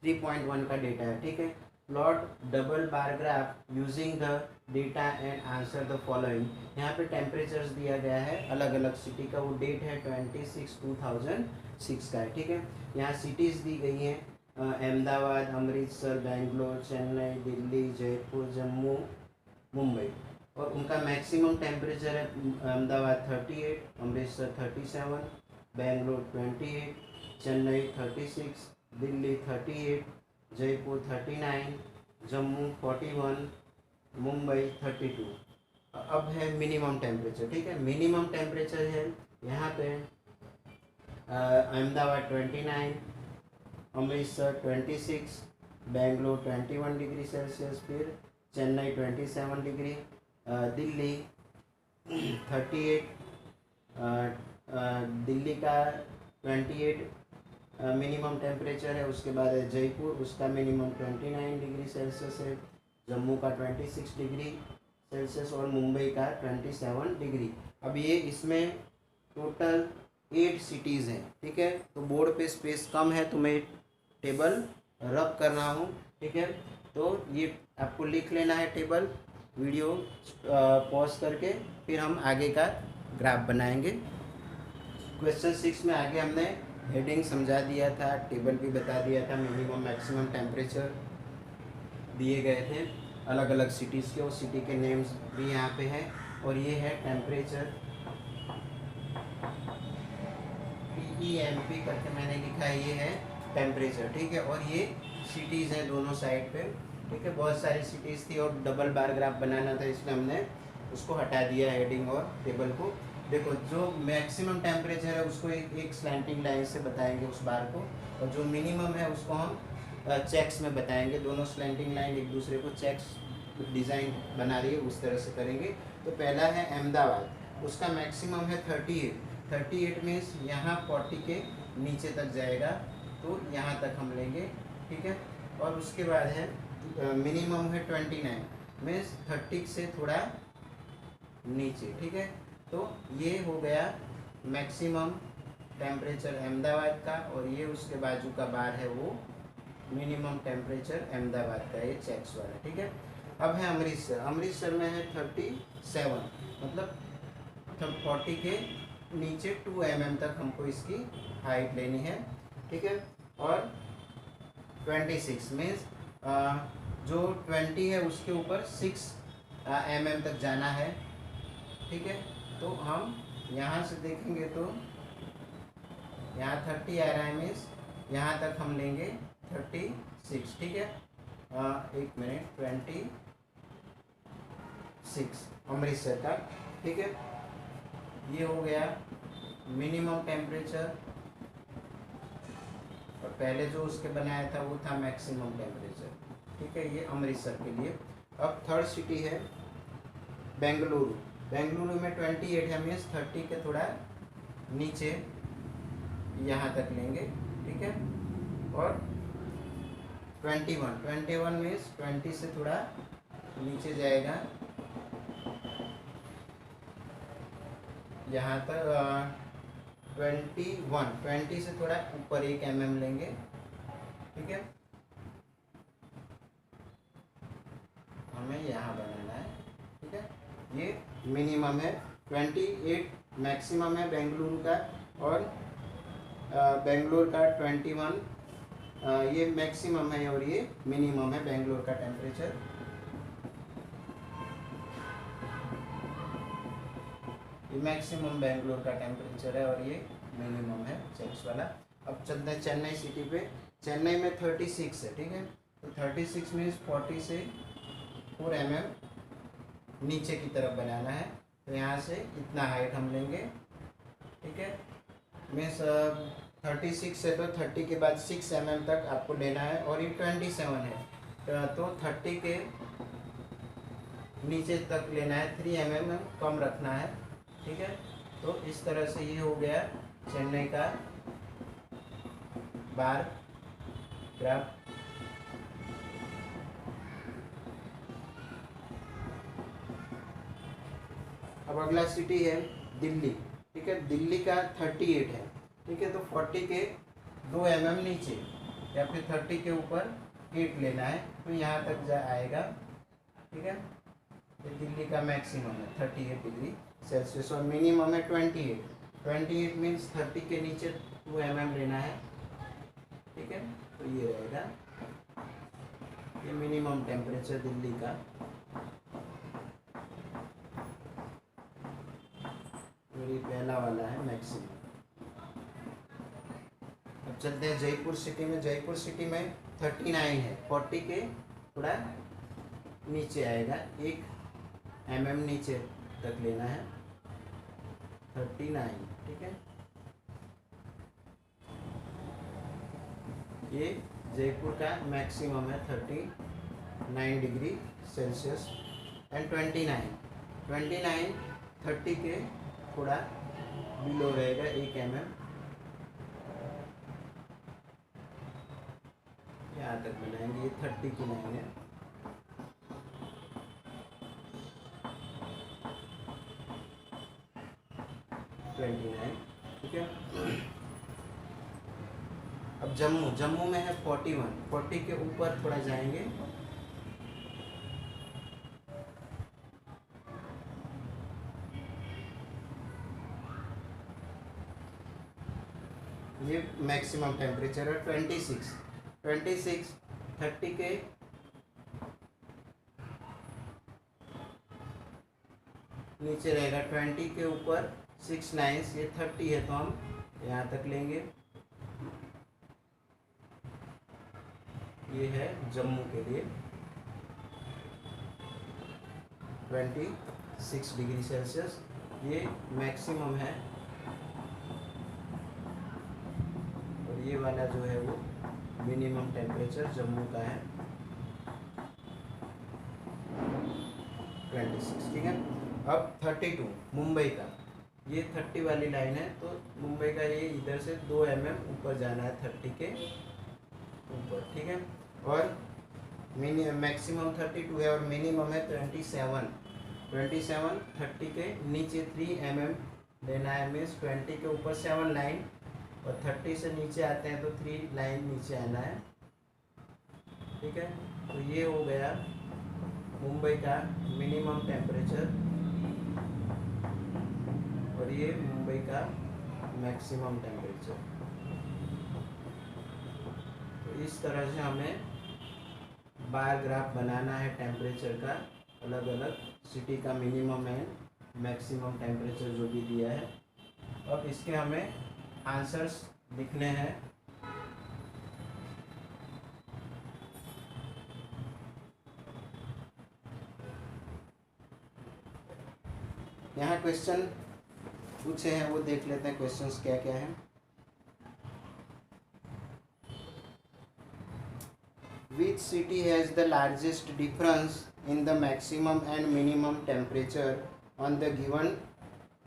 3.1 का डेटा है। ठीक है, plot double bar graph using the data and answer the following. यहाँ पे टेम्परेचर्स दिया गया है अलग अलग सिटी का, वो डेट है 26/2006 का है। ठीक है, यहाँ सिटीज़ दी गई हैं अहमदाबाद, अमृतसर, बेंगलोर, चेन्नई, दिल्ली, जयपुर, जम्मू, मुंबई। और उनका मैक्सिमम टेम्परेचर है अहमदाबाद 38, अमृतसर 37, बेंगलोर 28, चेन्नई 36, दिल्ली 38, जयपुर 39, जम्मू 41, मुंबई 32। अब है मिनिमम टेम्परेचर। ठीक है, मिनिमम टेम्परेचर है यहाँ पे अहमदाबाद 29, अमृतसर 26, बेंगलोर 21 डिग्री सेल्सियस, फिर चेन्नई 27 डिग्री, दिल्ली 38, दिल्ली का 28 मिनिमम टेम्परेचर है। उसके बाद है जयपुर, उसका मिनिमम 29 डिग्री सेल्सियस है, जम्मू का 26 डिग्री सेल्सियस और मुंबई का 27 डिग्री। अब ये इसमें टोटल 8 सिटीज़ हैं। ठीक है, तो बोर्ड पे स्पेस कम है तो मैं टेबल रब कर रहा हूँ। ठीक है, तो ये आपको लिख लेना है टेबल, वीडियो पॉज करके, फिर हम आगे का ग्राफ बनाएंगे। क्वेश्चन 6 में आगे हमने हेडिंग समझा दिया था, टेबल भी बता दिया था, मिनिमम मैक्सिमम टेम्परेचर दिए गए थे अलग अलग सिटीज़ के, और सिटी के नेम्स भी यहाँ पे हैं। और ये है टेम्परेचर, PEMP करके मैंने लिखा है, ये है टेम्परेचर। ठीक है, और ये सिटीज़ हैं दोनों साइड पे। ठीक है, बहुत सारी सिटीज़ थी और डबल बार ग्राफ बनाना था, इसलिए हमने उसको हटा दिया हेडिंग और टेबल को। देखो, जो मैक्सिमम टेम्परेचर है उसको एक स्लैंटिंग लाइन से बताएंगे उस बार को, और जो मिनिमम है उसको हम चेक्स में बताएंगे। दोनों स्लैंटिंग लाइन एक दूसरे को चेक्स डिज़ाइन बना रही है, उस तरह से करेंगे। तो पहला है अहमदाबाद, उसका मैक्सिमम है 38 मीन्स यहाँ 40 के नीचे तक जाएगा, तो यहाँ तक हम लेंगे। ठीक है, और उसके बाद है मिनिमम है 29 मीन्स 30 से थोड़ा नीचे। ठीक है, तो ये हो गया मैक्सिमम टेम्परेचर अहमदाबाद का, और ये उसके बाजू का बार है वो मिनिमम टेम्परेचर अहमदाबाद का, ये चेक्स वाला। ठीक है, अब है अमृतसर में है 37, मतलब 40 के नीचे 2 mm तक हमको इसकी हाइट लेनी है। ठीक है, और 26 मीन्स जो 20 है उसके ऊपर 6 mm तक जाना है। ठीक है, तो हम यहाँ से देखेंगे तो यहाँ 30 आ रहा है मीन्स यहाँ तक हम लेंगे 36, ठीक है। एक मिनट, 26 अमृतसर का, ठीक है। ये हो गया मिनिमम टेम्परेचर, और पहले जो उसके बनाया था वो था मैक्सिमम टेम्परेचर, ठीक है। ये अमृतसर के लिए। अब थर्ड सिटी है बेंगलुरु। बेंगलुरु में 28 है मीन्स 30 के थोड़ा नीचे यहाँ तक लेंगे, ठीक है। और 21 मीन्स 20 से थोड़ा नीचे जाएगा यहाँ तक 20 से थोड़ा ऊपर 1 mm लेंगे, ठीक है। हमें यहाँ बनाना है, ठीक है। ये मिनिमम है, 28 मैक्सिमम है बेंगलुरु का, और बेंगलोर का 21 ये मैक्सिमम है और ये मिनिमम है बेंगलोर का टेम्परेचर। ये मैक्सिमम बेंगलोर का टेम्परेचर है और ये मिनिमम है सेल्स वाला। अब चलते हैं चेन्नई सिटी पे। चेन्नई में 36 है, ठीक है। तो 36 मीन्स 40 से 4 mm नीचे की तरफ बनाना है। तो यहाँ से इतना हाइट हम लेंगे, ठीक है। मीन्स 36 है तो 30 के बाद 6 mm तक आपको लेना है, और ये 27 है तो 30 के नीचे तक लेना है, 3 mm कम रखना है, ठीक है। तो इस तरह से ये हो गया चेन्नई का बार ग्राफ। अब अगला सिटी है दिल्ली, ठीक है। दिल्ली का 38 है, ठीक है। तो 40 के 2 mm नीचे या फिर 30 के ऊपर 8 लेना है, तो यहाँ तक आएगा, ठीक है। ये दिल्ली का मैक्सिमम है 38 डिग्री सेल्सियस, और मिनिमम है 28 मीन्स 30 के नीचे 2 mm लेना है, ठीक है। तो ये रहेगा ये मिनिमम टेम्परेचर दिल्ली का। मेरी पहला वाला है मैक्सिमम। अब चलते हैं जयपुर सिटी में। जयपुर सिटी में 39 है, 40 के थोड़ा नीचे आएगा, 1 mm नीचे तक लेना है, 39, ठीक है। ये जयपुर का मैक्सिमम है 39 डिग्री सेल्सियस, एंड 29 30 के थोड़ा बिलो रहेगा, 1 mm यहाँ तक बनाएंगे। ये 30 की लाइन है। ठीक है। अब जम्मू में है 41, 40 के ऊपर थोड़ा जाएंगे, ये मैक्सिमम टेम्परेचर है 26 30 के नीचे रहेगा, 20 के ऊपर 6 9, ये 30 है तो हम यहाँ तक लेंगे। ये है जम्मू के लिए 26 डिग्री सेल्सियस, ये मैक्सिमम है, और ये वाला जो है वो मिनिमम टेम्परेचर जम्मू का है 26, ठीक है। अब 32 मुंबई का, ये 30 वाली लाइन है, तो मुंबई का ये इधर से 2 mm ऊपर जाना है 30 के ऊपर, ठीक है। और मैक्सिमम 32 है और मिनिमम है 27 30 के नीचे 3 mm लेना है, मीन्स 20 के ऊपर 7 लाइन, और 30 से नीचे आते हैं तो 3 लाइन नीचे आना है, ठीक है। तो ये हो गया मुंबई का मिनिमम टेम्परेचर, और ये मुंबई का मैक्सिमम टेम्परेचर। तो इस तरह से हमें बार ग्राफ बनाना है टेम्परेचर का, अलग अलग सिटी का मिनिमम एंड मैक्सिमम टेम्परेचर जो भी दिया है। अब इसके हमें आंसर्स लिखने हैं। यहाँ क्वेश्चन पूछे हैं, वो देख लेते हैं क्वेश्चंस क्या क्या हैं। Which city has the largest difference in the maximum and minimum temperature on the given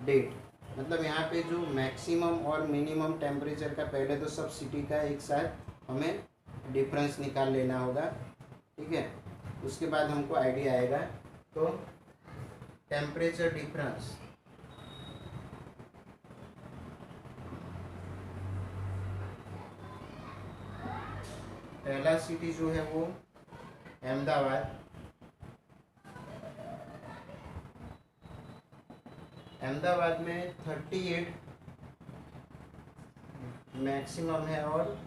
date? मतलब यहाँ पे जो मैक्सिमम और मिनिमम टेम्परेचर का, पहले तो सब सिटी का एक साथ हमें डिफरेंस निकाल लेना होगा, ठीक है। उसके बाद हमको आइडिया आएगा। तो टेम्परेचर डिफरेंस, पहला सिटी जो है वो अहमदाबाद। अहमदाबाद में 38 मैक्सिमम है और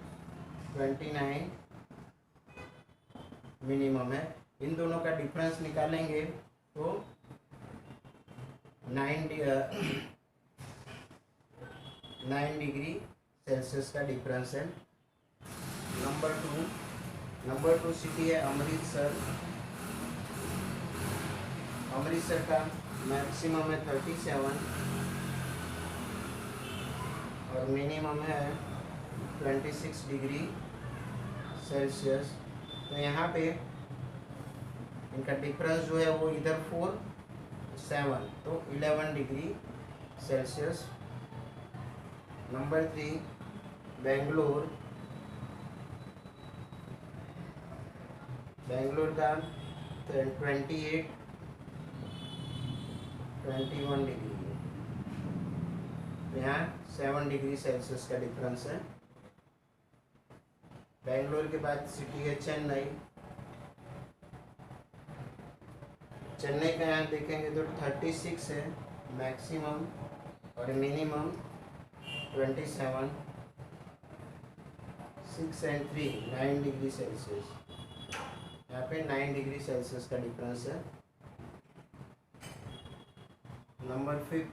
29 मिनिमम है। इन दोनों का डिफरेंस निकालेंगे तो 9 डिग्री सेल्सियस का डिफरेंस है। नंबर टू सिटी है अमृतसर। अमृतसर का मैक्सिमम है 37 और मिनिमम है 26 डिग्री सेल्सियस। तो यहाँ पे इनका डिफरेंस जो है वो इधर 4 7 तो 11 डिग्री सेल्सियस। नंबर 3 बेंगलोर का 21 डिग्री, यहाँ 7 डिग्री सेल्सियस का डिफरेंस है। बेंगलोर के बाद सिटी है चेन्नई। चेन्नई का यहाँ देखेंगे तो 36 है मैक्सिमम और मिनिमम 27, 6 and 3 9 डिग्री सेल्सियस। यहाँ पे 9 डिग्री सेल्सियस का डिफरेंस है। नंबर 5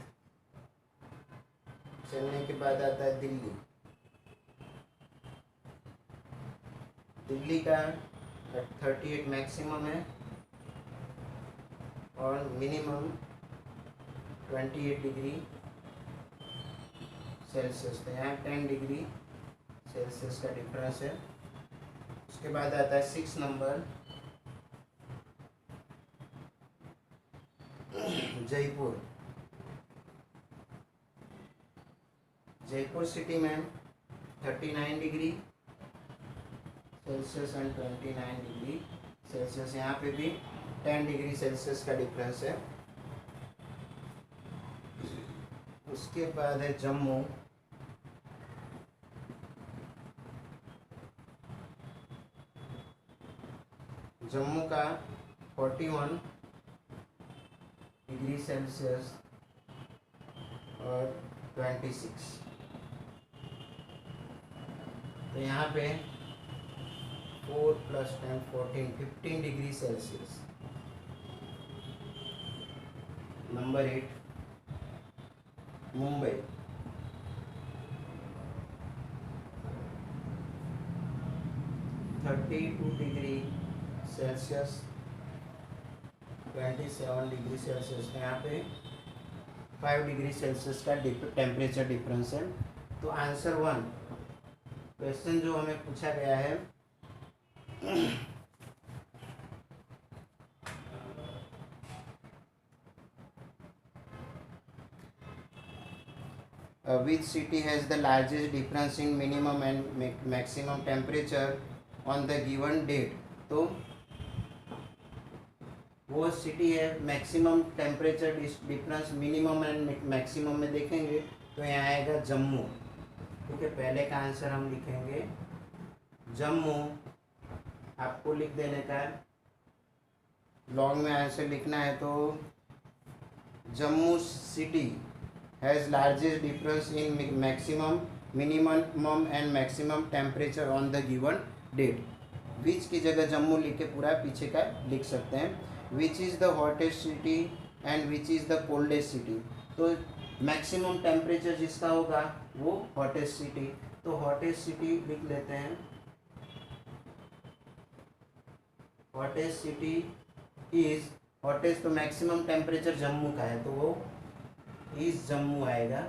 चेन्नई के बाद आता है दिल्ली। दिल्ली का 38 मैक्सिमम है और मिनिमम 28 डिग्री सेल्सियस। तो यहाँ 10 डिग्री सेल्सियस का डिफरेंस है। उसके बाद आता है 6 नंबर जयपुर। जयपुर सिटी में 39 degree Celsius and 29 degree Celsius. यहाँ पे भी 10 डिग्री सेल्सियस का डिफरेंस है। उसके बाद है जम्मू। जम्मू का 41 डिग्री सेल्सियस और 26। तो यहाँ पे 4 + 10 14 15 degree Celsius. Number 8 Mumbai. Degree Celsius 27 degree Celsius. यहाँ पे 5 डिग्री सेल्सियस का टेम्परेचर डिफरेंस है। तो आंसर 1 क्वेश्चन जो हमें पूछा गया है which city has the largest difference in minimum and maximum temperature on the given date? तो वो सिटी है maximum temperature difference minimum and maximum में देखेंगे तो यहाँ आएगा जम्मू। ठीक है, पहले का आंसर हम लिखेंगे जम्मू। आपको लिख देने का है, लॉन्ग में आंसर लिखना है तो Jammu city has largest difference in maximum minimum and maximum temperature on the given date. Which की जगह जम्मू लिख के पूरा पीछे का लिख सकते हैं। Which is the hottest city and which is the coldest city. तो मैक्सिमम टेम्परेचर जिसका होगा वो हॉटेस्ट सिटी, तो हॉटेस्ट सिटी लिख लेते हैं। हॉटेस्ट सिटी इज हॉटेस्ट, तो मैक्सिमम टेम्परेचर जम्मू का है तो वो इज जम्मू आएगा।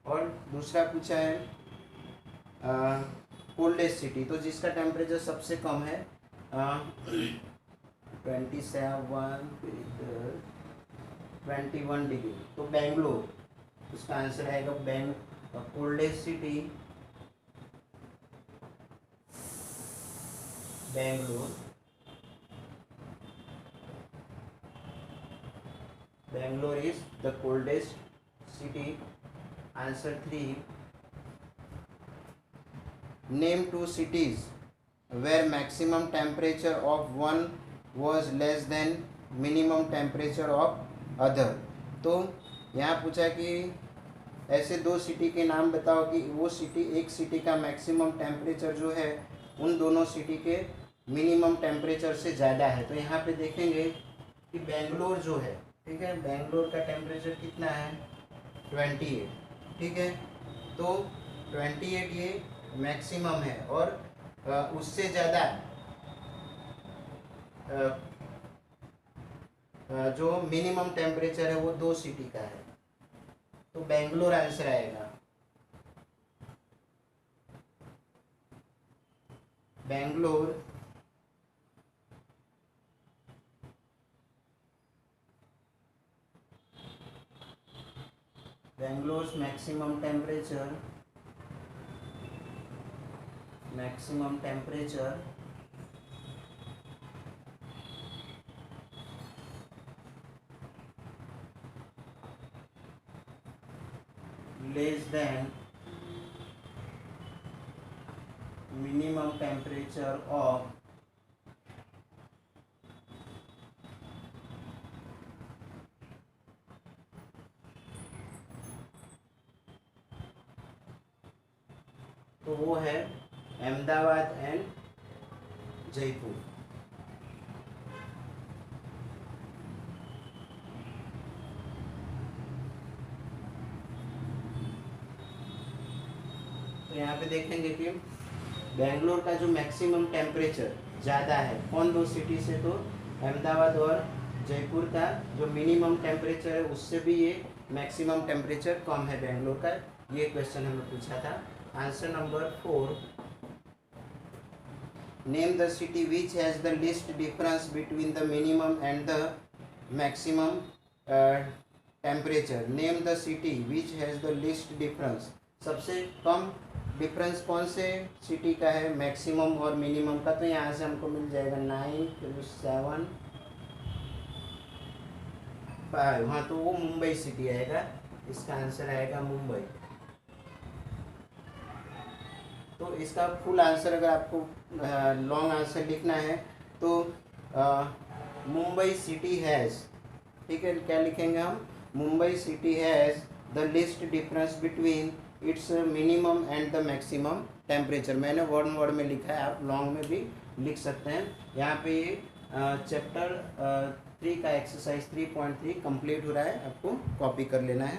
और दूसरा पूछा है कोल्डेस्ट सिटी, तो जिसका टेम्परेचर सबसे कम है 21 डिग्री, तो बेंगलोर, उसका आंसर आएगा coldest city Bangalore. Bangalore is the coldest city. Answer 3, name 2 cities where maximum temperature of one was less than minimum temperature of other। तो यहाँ पूछा कि ऐसे 2 सिटी के नाम बताओ कि वो सिटी, एक सिटी का मैक्सिमम टेम्परेचर जो है उन दोनों सिटी के मिनिमम टेम्परेचर से ज़्यादा है। तो यहाँ पे देखेंगे कि बेंगलोर जो है, ठीक है, बेंगलोर का टेम्परेचर कितना है 28, ठीक है, तो 28 ये मैक्सिमम है और उससे ज़्यादा जो मिनिमम टेम्परेचर है वो 2 सिटी का है, तो बेंगलोर आंसर आएगा। Bangalore Bangalore maximum temperature less than minimum temperature of तो वो है अहमदाबाद एंड जयपुर। तो यहाँ पे देखेंगे कि बेंगलोर का जो मैक्सिमम टेम्परेचर ज़्यादा है कौन 2 सिटी से, तो अहमदाबाद और जयपुर का जो मिनिमम टेम्परेचर है उससे भी ये मैक्सिमम टेम्परेचर कम है बेंगलोर का। ये क्वेश्चन हमें पूछा था। Answer number 4, name the city which has the least difference between the minimum and the maximum temperature. Name the city which has the least difference, सबसे कम डिफरेंस कौन से सिटी का है मैक्सिमम और मिनिमम का, तो यहाँ से हमको मिल जाएगा 9 + 7 5। हाँ, तो वो मुंबई सिटी आएगा, इसका आंसर आएगा मुंबई। तो इसका फुल आंसर अगर आपको लॉन्ग आंसर लिखना है तो मुंबई सिटी हैज़, ठीक है, क्या लिखेंगे हम, Mumbai city has the least difference between its minimum and the maximum temperature. मैंने वर्ड में लिखा है, आप लॉन्ग में भी लिख सकते हैं। यहाँ पे ये चैप्टर 3 का एक्सरसाइज 3.3 कंप्लीट हो रहा है, आपको कॉपी कर लेना है।